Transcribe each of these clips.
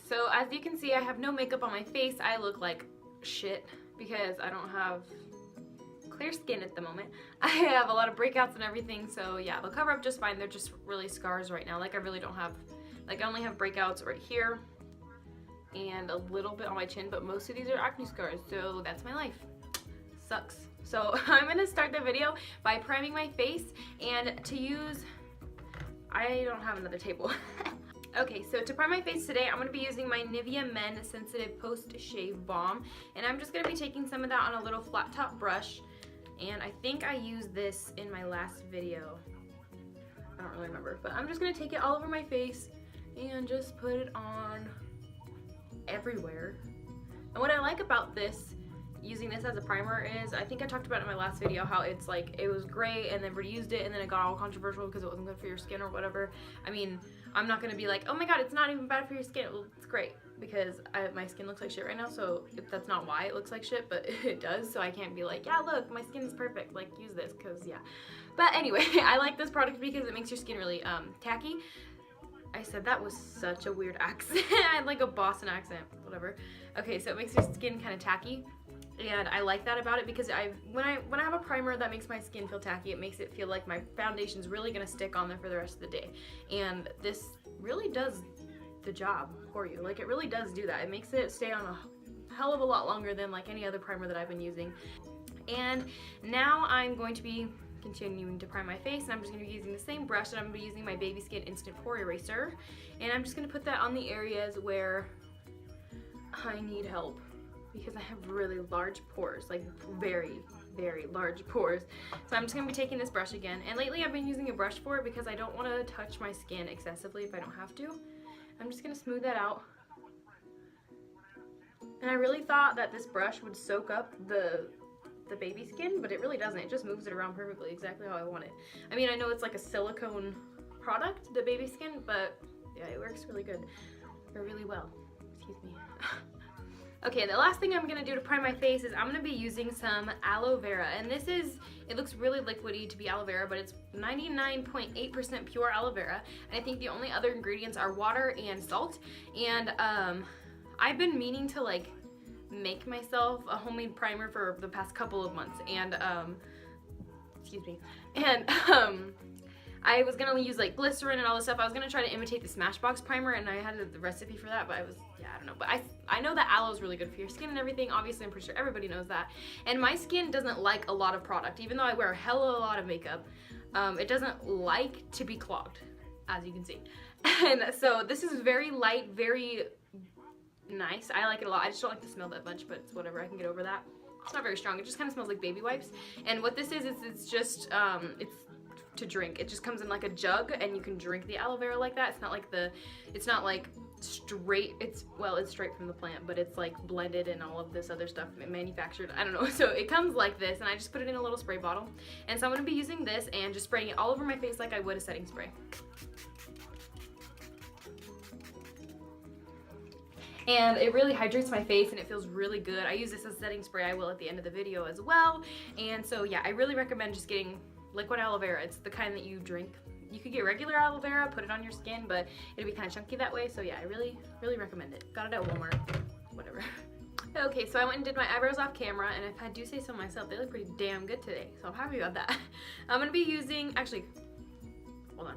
So as you can see, I have no makeup on my face. I look like shit because I don't have clear skin at the moment. I have a lot of breakouts and everything, so yeah, they'll cover up just fine. They're just really scars right now. Like I really don't have, like I only have breakouts right here and a little bit on my chin, but most of these are acne scars, so that's my life. Sucks. So I'm gonna start the video by priming my face, and to use, I don't have another table. Okay, so to prime my face today, I'm going to be using my Nivea Men Sensitive Post Shave Balm, and I'm just going to be taking some of that on a little flat top brush, and I think I used this in my last video. I don't really remember, but I'm just going to take it all over my face and just put it on everywhere. And what I like about this, using this as a primer, is I think I talked about it in my last video how it's like it was great and then reused it and then it got all controversial because it wasn't good for your skin or whatever. I mean, I'm not gonna be like, oh my god, it's not even bad for your skin. Well, it's great because my skin looks like shit right now, so that's not why it looks like shit, but it does, so I can't be like, yeah, look, my skin is perfect, like use this, because yeah. But anyway, I like this product because it makes your skin really tacky. I said that was such a weird accent. I had like a Boston accent, whatever. Okay, so it makes your skin kind of tacky. And I like that about it because when I have a primer that makes my skin feel tacky, it makes it feel like my foundation's really gonna stick on there for the rest of the day. And this really does the job for you. Like it really does do that. It makes it stay on a hell of a lot longer than like any other primer that I've been using. And now I'm going to be continuing to prime my face, and I'm just going to be using the same brush, and I'm going to be using my Baby Skin Instant Pore Eraser, and I'm just going to put that on the areas where I need help, because I have really large pores, like very, very large pores. So I'm just going to be taking this brush again, and lately I've been using a brush for it because I don't want to touch my skin excessively if I don't have to. I'm just going to smooth that out. And I really thought that this brush would soak up the baby skin, but it really doesn't. It just moves it around perfectly, exactly how I want it. I mean, I know it's like a silicone product, the baby skin, but yeah, it works really good, or really well. Excuse me. Okay, the last thing I'm gonna do to prime my face is I'm gonna be using some aloe vera, and this is, it looks really liquidy to be aloe vera, but it's 99.8% pure aloe vera, and I think the only other ingredients are water and salt. And I've been meaning to like make myself a homemade primer for the past couple of months, and excuse me, and I was gonna use like glycerin and all this stuff. I was gonna try to imitate the Smashbox primer, and I had the recipe for that, but I don't know. But I know that aloe is really good for your skin and everything. Obviously, I'm pretty sure everybody knows that. And my skin doesn't like a lot of product, even though I wear a hell of a lot of makeup. It doesn't like to be clogged, as you can see. And so this is very light, very nice. I like it a lot. I just don't like the smell that much, but it's whatever. I can get over that. It's not very strong. It just kind of smells like baby wipes. And what this is it's just it's to drink. It just comes in like a jug, and you can drink the aloe vera like that. It's not like straight. It's straight from the plant, but it's like blended and all of this other stuff manufactured. I don't know. So it comes like this, and I just put it in a little spray bottle. And so I'm going to be using this and just spraying it all over my face like I would a setting spray. And it really hydrates my face, and it feels really good. I use this as a setting spray. I will at the end of the video as well. And so yeah, I really recommend just getting liquid aloe vera. It's the kind that you drink. You could get regular aloe vera, put it on your skin, but it'd be kind of chunky that way. So yeah, I really, really recommend it. Got it at Walmart, whatever. Okay, so I went and did my eyebrows off camera, and if I do say so myself, they look pretty damn good today. So I'm happy about that. I'm gonna be using, actually, hold on.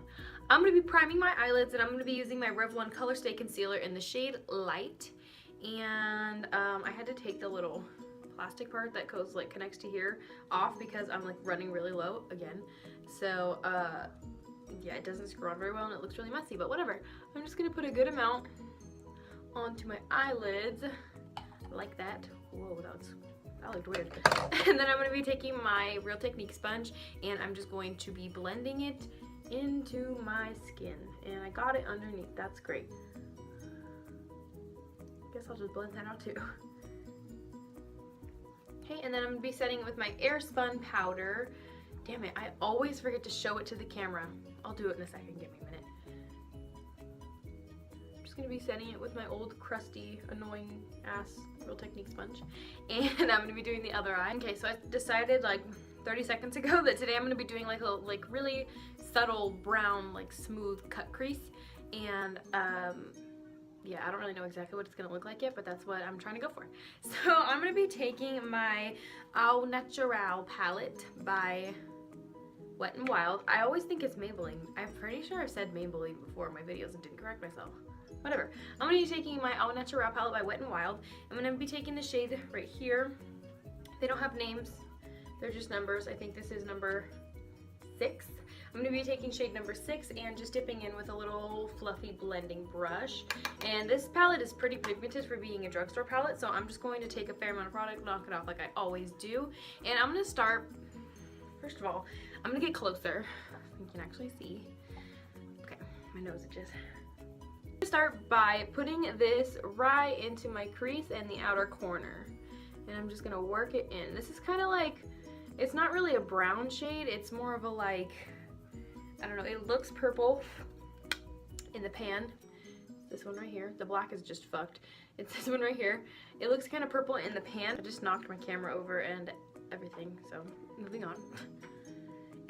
I'm going to be priming my eyelids, and I'm going to be using my Revlon Color Stay Concealer in the shade Light. And I had to take the little plastic part that goes like connects to here off because I'm like running really low again. So yeah, it doesn't screw on very well, and it looks really messy, but whatever. I'm just going to put a good amount onto my eyelids like that. Whoa, that looked weird. And then I'm going to be taking my Real Technique sponge, and I'm just going to be blending it into my skin, and I got it underneath. That's great. Guess I'll just blend that out too. Okay, and then I'm gonna be setting it with my Airspun powder. Damn it, I always forget to show it to the camera. I'll do it in a second, give me a minute. I'm just gonna be setting it with my old crusty, annoying ass Real Technique sponge, and I'm gonna be doing the other eye. Okay, so I decided like 30 seconds ago that today I'm gonna be doing like a really subtle brown, like smooth cut crease, and yeah, I don't really know exactly what it's going to look like yet, but that's what I'm trying to go for. So I'm going to be taking my Au Natural palette by Wet n Wild. I always think it's Maybelline. I'm pretty sure I've said Maybelline before in my videos and didn't correct myself. Whatever. I'm going to be taking my Au Natural palette by Wet n Wild. I'm going to be taking the shade right here. They don't have names. They're just numbers. I think this is number 6. I'm going to be taking shade number 6 and just dipping in with a little fluffy blending brush. And this palette is pretty pigmented for being a drugstore palette, so I'm just going to take a fair amount of product, knock it off like I always do. And I'm going to start, first of all, I'm going to get closer so you can actually see. Okay, my nose itches. I'm going to start by putting this right into my crease and the outer corner. And I'm just going to work it in. This is kind of like, it's not really a brown shade, it's more of a like, I don't know, it looks purple in the pan. This one right here. The black is just fucked. It's this one right here. It looks kind of purple in the pan. I just knocked my camera over and everything, so moving on.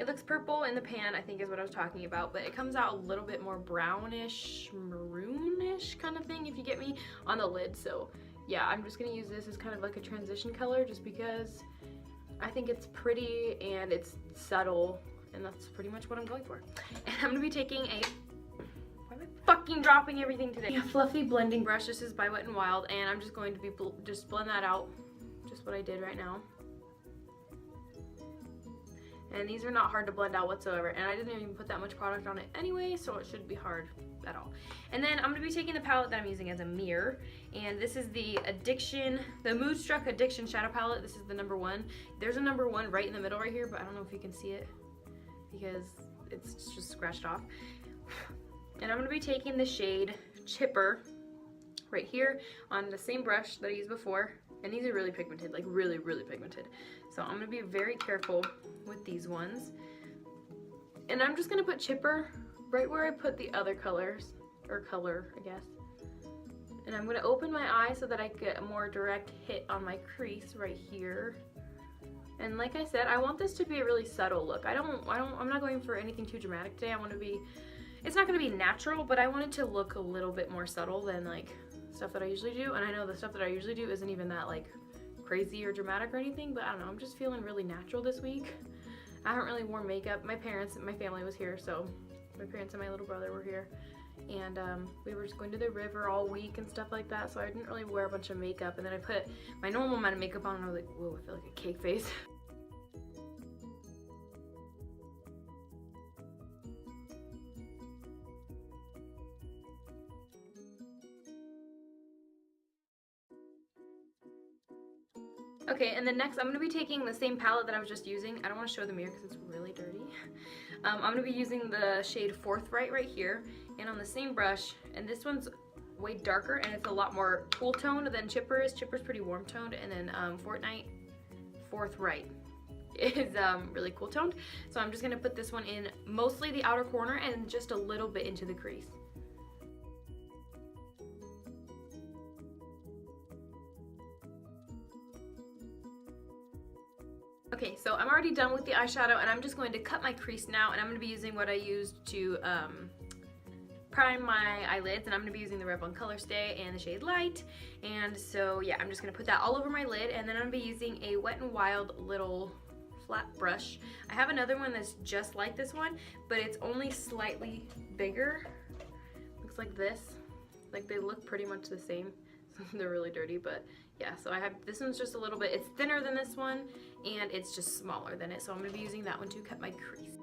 It looks purple in the pan, I think is what I was talking about, but it comes out a little bit more brownish, maroonish kind of thing, if you get me, on the lid. So yeah, I'm just gonna use this as kind of like a transition color just because I think it's pretty and it's subtle, and that's pretty much what I'm going for. And I'm gonna be taking a, why am I fucking dropping everything today? A fluffy blending brush. This is by Wet n Wild, and I'm just going to be just blend that out, just what I did right now. And these are not hard to blend out whatsoever, and I didn't even put that much product on it anyway, so it shouldn't be hard at all. And then I'm going to be taking the palette that I'm using as a mirror, and this is the Moodstruck Addiction Shadow Palette. This is the number 1. There's a number 1 right in the middle right here, but I don't know if you can see it because it's just scratched off. And I'm going to be taking the shade Chipper right here on the same brush that I used before. And these are really pigmented, like really, really pigmented. So I'm going to be very careful with these ones. And I'm just going to put Chipper right where I put the other colors, or color, I guess. And I'm going to open my eye so that I get a more direct hit on my crease right here. And like I said, I want this to be a really subtle look. I'm not going for anything too dramatic today. I want to be, it's not going to be natural, but I want it to look a little bit more subtle than like stuff that I usually do. And I know the stuff that I usually do isn't even that like crazy or dramatic or anything, but I don't know, I'm just feeling really natural this week. I haven't really worn makeup. My family was here, so my parents and my little brother were here, and we were just going to the river all week and stuff like that, so I didn't really wear a bunch of makeup. And then I put my normal amount of makeup on and I was like, whoa, I feel like a cake face. Okay, and then next I'm going to be taking the same palette that I was just using. I don't want to show the mirror because it's really dirty. I'm going to be using the shade Forthright right here, and on the same brush, and this one's way darker and it's a lot more cool toned than Chipper is. Chipper's pretty warm toned, and then Forthright is really cool toned. So I'm just going to put this one in mostly the outer corner and just a little bit into the crease. Okay, so I'm already done with the eyeshadow, and I'm just going to cut my crease now, and I'm going to be using what I used to prime my eyelids, and I'm going to be using the Revlon Color Stay and the shade Light. And so yeah, I'm just going to put that all over my lid, and then I'm going to be using a Wet n Wild little flat brush. I have another one that's just like this one, but it's only slightly bigger. Looks like this. Like, they look pretty much the same. They're really dirty, but yeah, so I have, this one's just a little bit, it's thinner than this one, and it's just smaller than it, so I'm going to be using that one to cut my crease.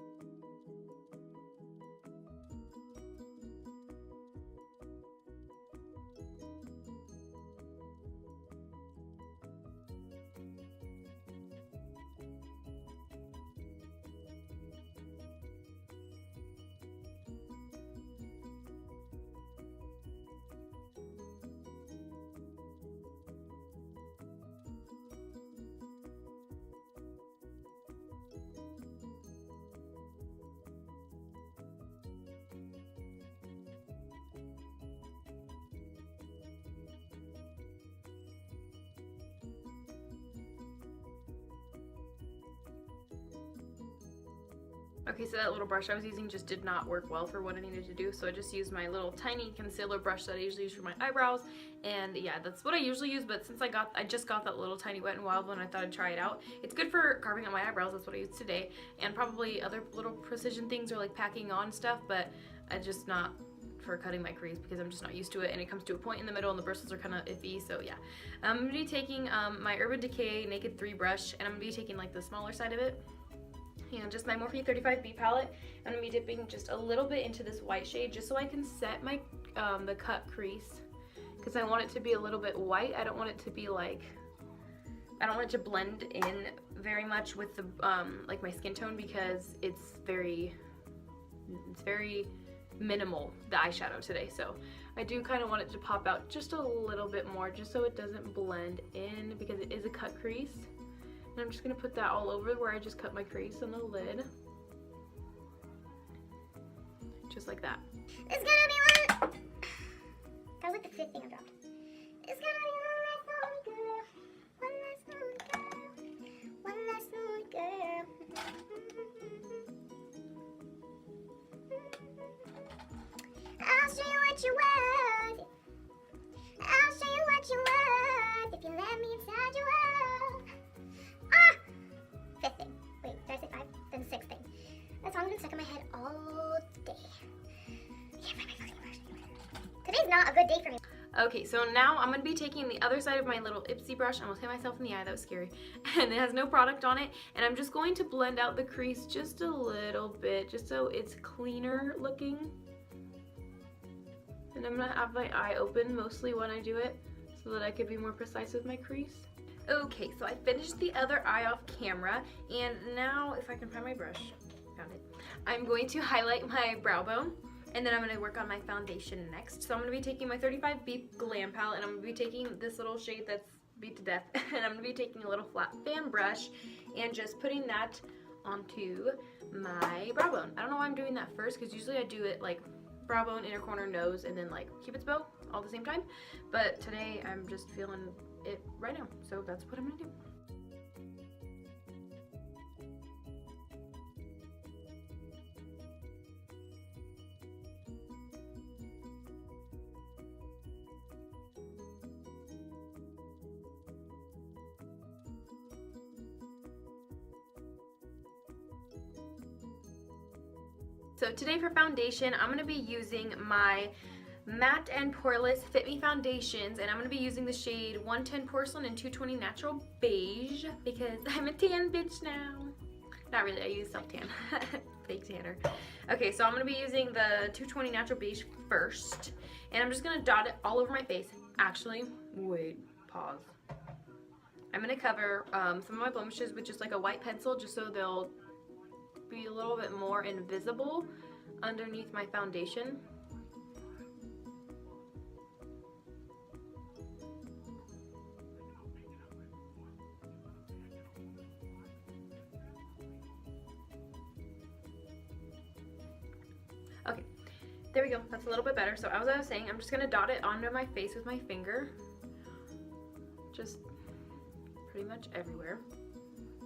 Okay, so that little brush I was using just did not work well for what I needed to do, so I just used my little tiny concealer brush that I usually use for my eyebrows, and yeah, that's what I usually use, but since I just got that little tiny Wet n Wild one, I thought I'd try it out. It's good for carving out my eyebrows, that's what I used today, and probably other little precision things or like packing on stuff, but I just not for cutting my crease because I'm just not used to it, and it comes to a point in the middle and the bristles are kind of iffy, so yeah. I'm going to be taking my Urban Decay Naked 3 brush, and I'm going to be taking like the smaller side of it. And just my Morphe 35B palette. I'm going to be dipping just a little bit into this white shade just so I can set my the cut crease, because I want it to be a little bit white. I don't want it to be like, I don't want it to blend in very much with the like my skin tone, because it's very minimal, the eyeshadow today. So I do kind of want it to pop out just a little bit more, just so it doesn't blend in, because it is a cut crease. And I'm just going to put that all over where I just cut my crease on the lid. Just like that. It's gonna be one. That was like the 5th thing I dropped. It's gonna be one less mood girl. One less mood girl. One less mood girl. I'll show you what you want. I'll show you what you want if you let me inside your world. 5th thing. Wait, did I say 5? Then 6th thing. That song's been stuck in my head all day. I can't find my fucking brush. Today's not a good day for me. Okay, so now I'm going to be taking the other side of my little Ipsy brush. I almost hit myself in the eye, that was scary. And it has no product on it. And I'm just going to blend out the crease just a little bit, just so it's cleaner looking. And I'm going to have my eye open mostly when I do it, so that I could be more precise with my crease. Okay, so I finished the other eye off camera, and now if I can find my brush, found it, I'm going to highlight my brow bone, and then I'm going to work on my foundation next. So I'm going to be taking my 35B Glam palette, and I'm going to be taking this little shade that's beat to death, and I'm going to be taking a little flat fan brush and just putting that onto my brow bone. I don't know why I'm doing that first, because usually I do it like brow bone, inner corner, nose, and then like Cupid's bow all at the same time, but today I'm just feeling it right now, so that's what I'm gonna do. So today for foundation, I'm going to be using my Matte and Poreless Fit Me foundations, and I'm going to be using the shade 110 Porcelain and 220 Natural Beige, because I'm a tan bitch now. Not really, I use self-tan. Fake tanner. Okay, so I'm going to be using the 220 Natural Beige first, and I'm just going to dot it all over my face. Actually, wait, pause. I'm going to cover some of my blemishes with just like a white pencil, just so they'll be a little bit more invisible underneath my foundation. Okay, there we go. That's a little bit better. So as I was saying, I'm just going to dot it onto my face with my finger. Just pretty much everywhere.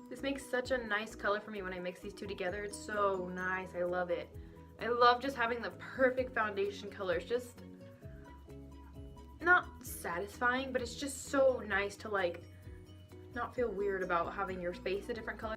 This makes such a nice color for me when I mix these two together. It's so nice. I love it. I love just having the perfect foundation color. It's just not satisfying, but it's just so nice to like not feel weird about having your face a different color.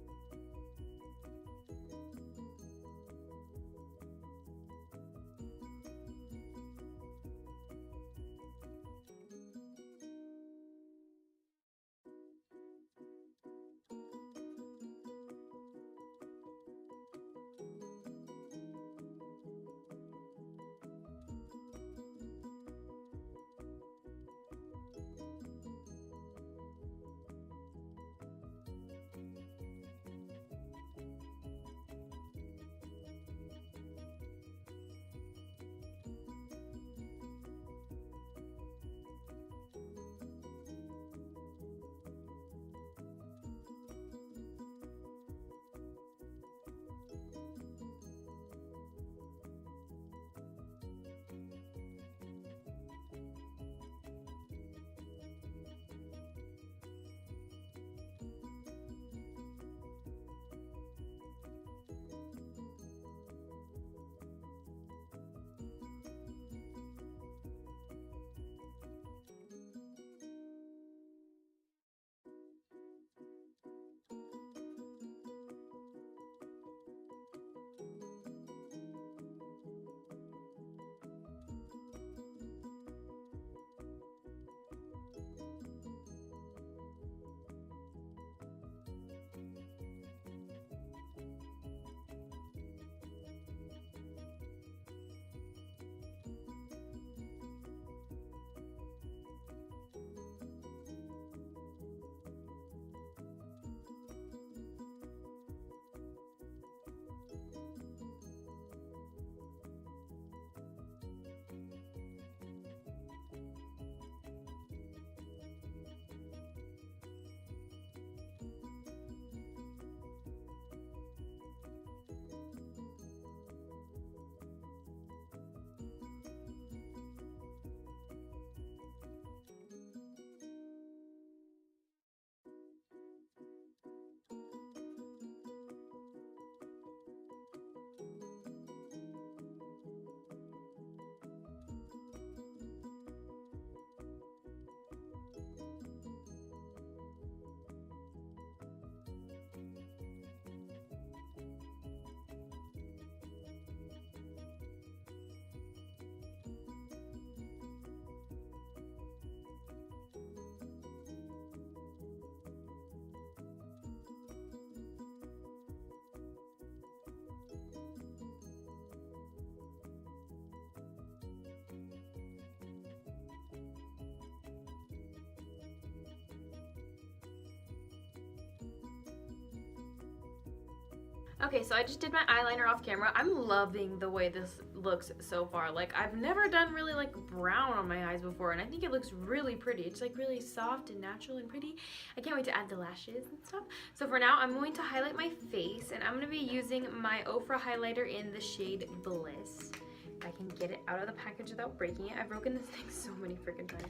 Okay, so I just did my eyeliner off camera. I'm loving the way this looks so far. Like, I've never done really like brown on my eyes before, and I think it looks really pretty. It's like really soft and natural and pretty. I can't wait to add the lashes and stuff. So for now, I'm going to highlight my face, and I'm going to be using my Ofra highlighter in the shade Bliss. If I can get it out of the package without breaking it. I've broken this thing so many freaking times.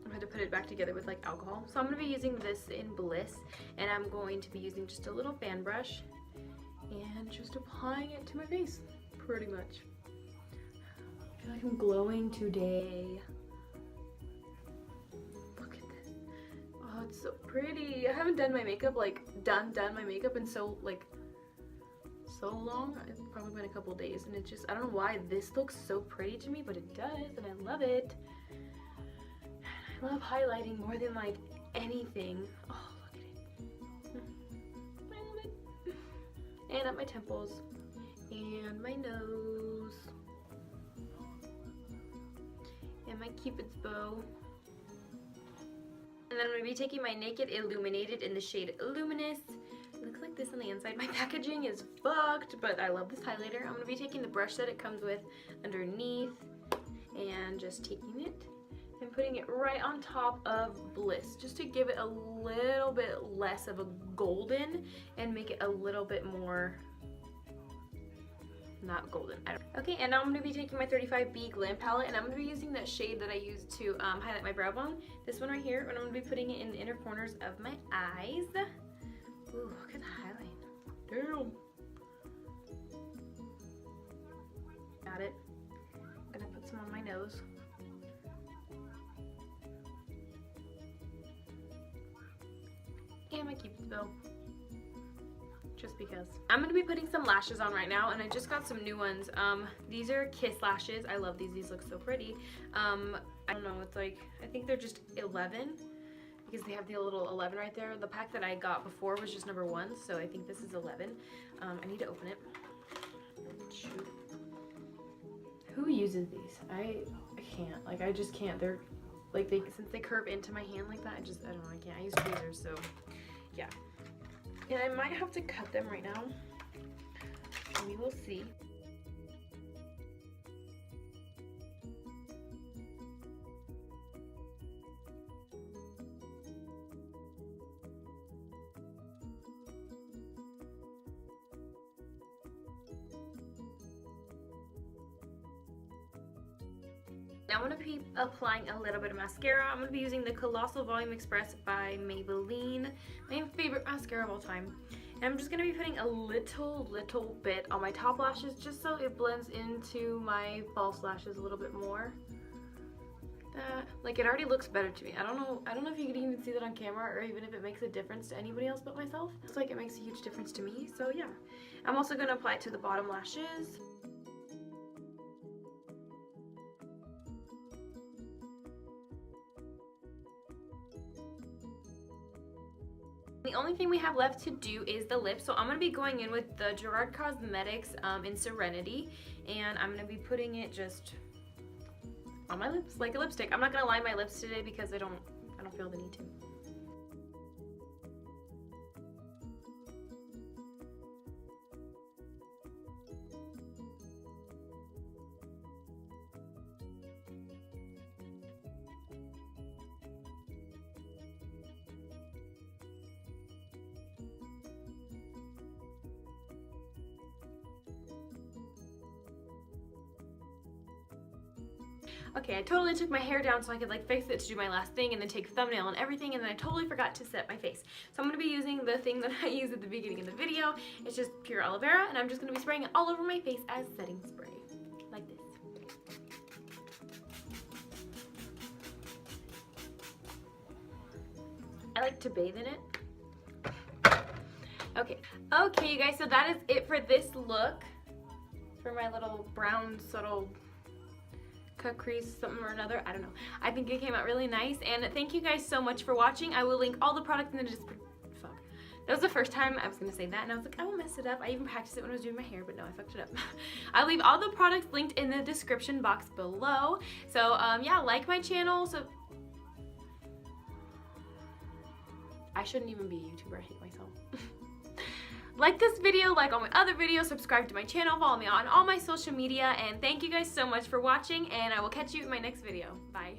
I had to put it back together with like alcohol. So I'm going to be using this in Bliss, and I'm going to be using just a little fan brush and just applying it to my face, pretty much. I feel like I'm glowing today. Look at this. Oh, it's so pretty. I haven't done my makeup, like done my makeup in so long. It's probably been a couple days, and it's just, I don't know why this looks so pretty to me, but it does, and I love it. I love highlighting more than like anything. Oh, look at it. I love it. And up my temples and my nose and my cupid's bow. And then I'm going to be taking my Naked Illuminated in the shade Luminous. It looks like this on the inside. My packaging is fucked, but I love this highlighter. I'm going to be taking the brush that it comes with underneath and just taking it and putting it right on top of Bliss, just to give it a little bit less of a golden and make it a little bit more not golden. Okay, and now I'm going to be taking my 35B Glam palette, and I'm going to be using that shade that I used to highlight my brow bone. This one right here, and I'm going to be putting it in the inner corners of my eyes. Ooh, look at the highlight. Damn. Got it. I'm going to put some on my nose. And my cupid's bow, just because. I'm gonna be putting some lashes on right now, and I just got some new ones. These are Kiss lashes. I love these look so pretty. I don't know, it's like, I think they're just 11 because they have the little 11 right there. The pack that I got before was just number 1, so I think this is 11. I need to open it. Shoot. Who uses these? I can't, like, I just can't. They're like, since they curve into my hand like that, I don't know, I can't. I use tweezers, so yeah. And I might have to cut them right now. We will see. Now I'm going to be applying a little bit of mascara. I'm going to be using the Colossal Volume Express by Maybelline, my favorite mascara of all time. And I'm just going to be putting a little bit on my top lashes just so it blends into my false lashes a little bit more. Like, it already looks better to me. I don't know if you can even see that on camera, or even if it makes a difference to anybody else but myself. It's like it makes a huge difference to me, so yeah. I'm also going to apply it to the bottom lashes. The only thing we have left to do is the lips, so I'm going to be going in with the Gerard Cosmetics in Serenity, and I'm going to be putting it just on my lips like a lipstick. I'm not going to line my lips today because I don't feel the need to. Okay, I totally took my hair down so I could like fix it to do my last thing and then take the thumbnail and everything, and then I totally forgot to set my face. So I'm going to be using the thing that I used at the beginning of the video. It's just pure aloe vera, and I'm just going to be spraying it all over my face as setting spray, like this. I like to bathe in it. Okay, you guys, so that is it for this look. For my little brown subtle cut crease something or another, I don't know. I think it came out really nice, and thank you guys so much for watching. I will link all the products in the description. Fuck. That was the first time I was gonna say that, and I was like, I will mess it up. I even practiced it when I was doing my hair, but no, I fucked it up. I'll leave all the products linked in the description box below. So yeah, like my channel. So I shouldn't even be a YouTuber. I hate myself. like this video, like all my other videos, subscribe to my channel, follow me on all my social media, and thank you guys so much for watching, and I will catch you in my next video. Bye.